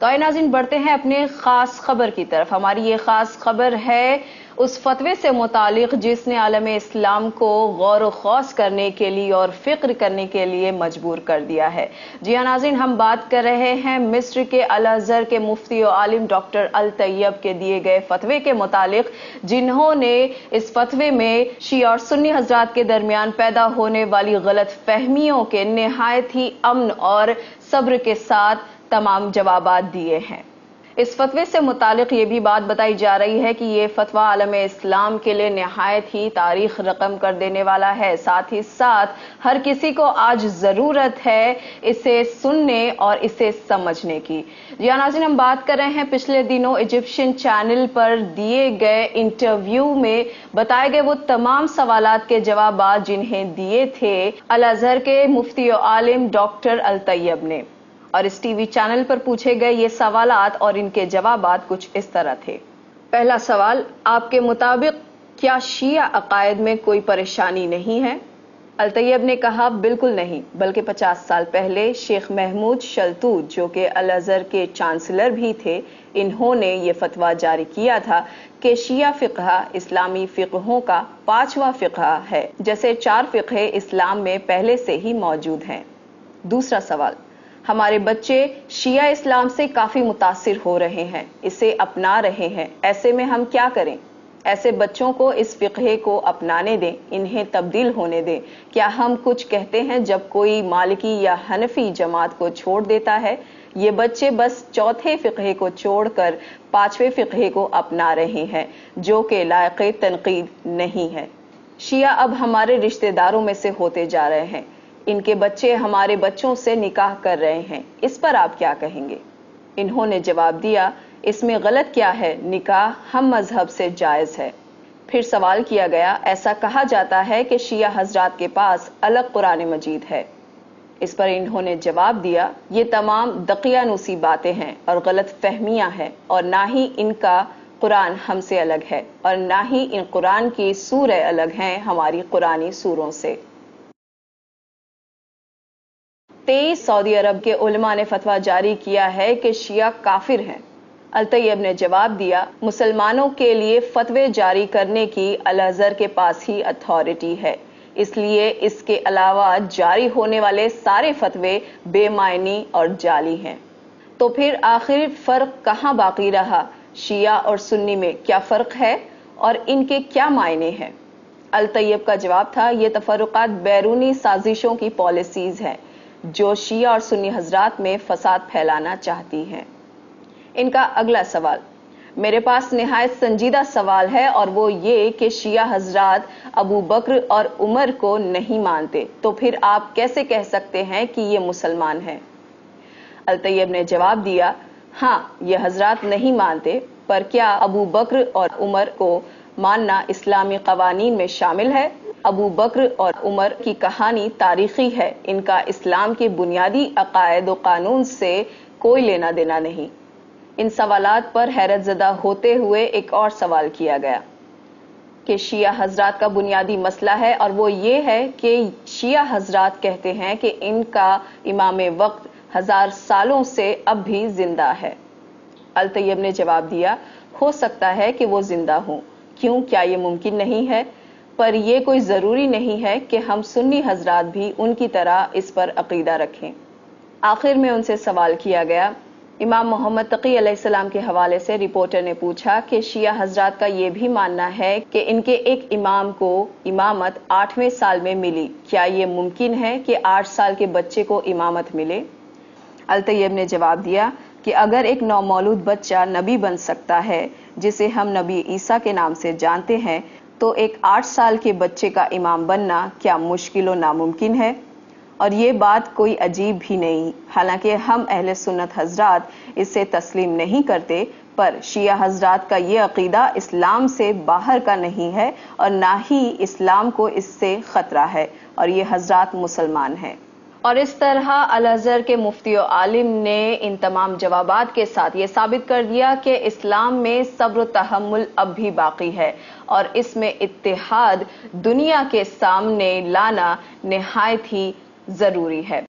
تو آئے ناظرین بڑھتے ہیں اپنے خاص خبر کی طرف۔ ہماری یہ خاص خبر ہے اس فتوے سے متعلق جس نے عالم اسلام کو غور و خوض کرنے کے لیے اور فکر کرنے کے لیے مجبور کر دیا ہے۔ جی ہاں ناظرین، ہم بات کر رہے ہیں مصر کے الازہر کے مفتی و عالم ڈاکٹر الطیب کے دیے گئے فتوے کے متعلق، جنہوں نے اس فتوے میں شیعہ اور سنی حضرات کے درمیان پیدا ہونے والی غلط فہمیوں کے نہایت ہی امن اور صبر کے ساتھ تمام جوابات دیے ہیں۔ اس فتوے سے متعلق یہ بھی بات بتائی جا رہی ہے کہ یہ فتویٰ عالم اسلام کے لیے نہایت ہی تاریخ رقم کر دینے والا ہے، ساتھ ہی ساتھ ہر کسی کو آج ضرورت ہے اسے سننے اور اسے سمجھنے کی۔ یا ناظرین، ہم بات کر رہے ہیں پچھلے دنوں ایجپشن چینل پر دیے گئے انٹرویو میں بتائے گئے وہ تمام سوالات کے جوابات جنہیں دیے تھے الازہر کے مفتی و عالم ڈاکٹر الطیب نے، اور اس ٹی وی چینل پر پوچھے گئے یہ سوالات اور ان کے جوابات کچھ اس طرح تھے۔ پہلا سوال، آپ کے مطابق کیا شیعہ عقائد میں کوئی پریشانی نہیں ہے؟ الطیب نے کہا بالکل نہیں، بلکہ 50 سال پہلے شیخ محمود شلتوت، جو کہ الازہر کے چانسلر بھی تھے، انہوں نے یہ فتویٰ جاری کیا تھا کہ شیعہ فقہ اسلامی فقہوں کا 5واں فقہ ہے، جیسے 4 فقہ اسلام میں پہلے سے ہی موجود ہیں۔ دوسرا سوال، ہمارے بچے شیعہ اسلام سے کافی متاثر ہو رہے ہیں، اسے اپنا رہے ہیں، ایسے میں ہم کیا کریں؟ ایسے بچوں کو اس فقہ کو اپنانے دیں، انہیں تبدیل ہونے دیں۔ کیا ہم کچھ کہتے ہیں جب کوئی مالکی یا حنفی جماعت کو چھوڑ دیتا ہے؟ یہ بچے بس 4تھے فقہ کو چھوڑ کر 5ویں فقہ کو اپنا رہے ہیں، جو کہ لائق تنقید نہیں ہے۔ شیعہ اب ہمارے رشتہ داروں میں سے ہوتے جا رہے ہیں، ان کے بچے ہمارے بچوں سے نکاح کر رہے ہیں، اس پر آپ کیا کہیں گے؟ انہوں نے جواب دیا، اس میں غلط کیا ہے، نکاح ہم مذہب سے جائز ہے۔ پھر سوال کیا گیا، ایسا کہا جاتا ہے کہ شیعہ حضرات کے پاس الگ قرآن مجید ہے۔ اس پر انہوں نے جواب دیا، یہ تمام دقیانوسی باتیں ہیں اور غلط فہمیاں ہیں، اور نہ ہی ان کا قرآن ہم سے الگ ہے، اور نہ ہی ان قرآن کی سورہ الگ ہیں ہماری قرآنی سوروں سے۔ 23 سعودی عرب کے علماء نے فتویٰ جاری کیا ہے کہ شیعہ کافر ہیں۔ الطیب نے جواب دیا، مسلمانوں کے لیے فتوے جاری کرنے کی الازہر کے پاس ہی اتھارٹی ہے، اس لیے اس کے علاوہ جاری ہونے والے سارے فتوے بے معنی اور جعلی ہیں۔ تو پھر آخر فرق کہاں باقی رہا؟ شیعہ اور سنی میں کیا فرق ہے اور ان کے کیا معنی ہیں؟ الطیب کا جواب تھا، یہ تفرقات بیرونی سازشوں کی پالیسیز ہیں جو شیعہ اور سنی حضرات میں فساد پھیلانا چاہتی ہیں۔ ان کا اگلا سوال، میرے پاس نہایت سنجیدہ سوال ہے، اور وہ یہ کہ شیعہ حضرات ابو بکر اور عمر کو نہیں مانتے، تو پھر آپ کیسے کہہ سکتے ہیں کہ یہ مسلمان ہیں؟ الطیب نے جواب دیا، ہاں یہ حضرات نہیں مانتے، پر کیا ابو بکر اور عمر کو ماننا اسلامی قوانین میں شامل ہے؟ ابو بکر اور عمر کی کہانی تاریخی ہے، ان کا اسلام کے بنیادی عقائد و قانون سے کوئی لینا دینا نہیں۔ ان سوالات پر حیرت زدہ ہوتے ہوئے ایک اور سوال کیا گیا کہ شیعہ حضرات کا بنیادی مسئلہ ہے، اور وہ یہ ہے کہ شیعہ حضرات کہتے ہیں کہ ان کا امام وقت 1000 سالوں سے اب بھی زندہ ہے۔ الطیب نے جواب دیا، ہو سکتا ہے کہ وہ زندہ ہوں، کیوں، کیا یہ ممکن نہیں ہے؟ پر یہ کوئی ضروری نہیں ہے کہ ہم سنی حضرات بھی ان کی طرح اس پر عقیدہ رکھیں۔ آخر میں ان سے سوال کیا گیا، امام محمد تقی علیہ السلام کے حوالے سے رپورٹر نے پوچھا کہ شیعہ حضرات کا یہ بھی ماننا ہے کہ ان کے ایک امام کو امامت 8ویں سال میں ملی، کیا یہ ممکن ہے کہ 8 سال کے بچے کو امامت ملے؟ الطیب نے جواب دیا کہ اگر ایک نومولود بچہ نبی بن سکتا ہے جسے ہم نبی عیسیٰ کے نام سے جانتے ہیں، تو ایک 8 سال کے بچے کا امام بننا کیا مشکل و ناممکن ہے؟ اور یہ بات کوئی عجیب بھی نہیں، حالانکہ ہم اہل سنت حضرات اسے تسلیم نہیں کرتے، پر شیعہ حضرات کا یہ عقیدہ اسلام سے باہر کا نہیں ہے، اور نہ ہی اسلام کو اس سے خطرہ ہے، اور یہ حضرات مسلمان ہیں۔ اور اس طرح الازہر کے مفتی و عالم نے ان تمام جوابات کے ساتھ یہ ثابت کر دیا کہ اسلام میں صبر و تحمل اب بھی باقی ہے، اور اس میں اتحاد دنیا کے سامنے لانا نہایت ہی ضروری ہے۔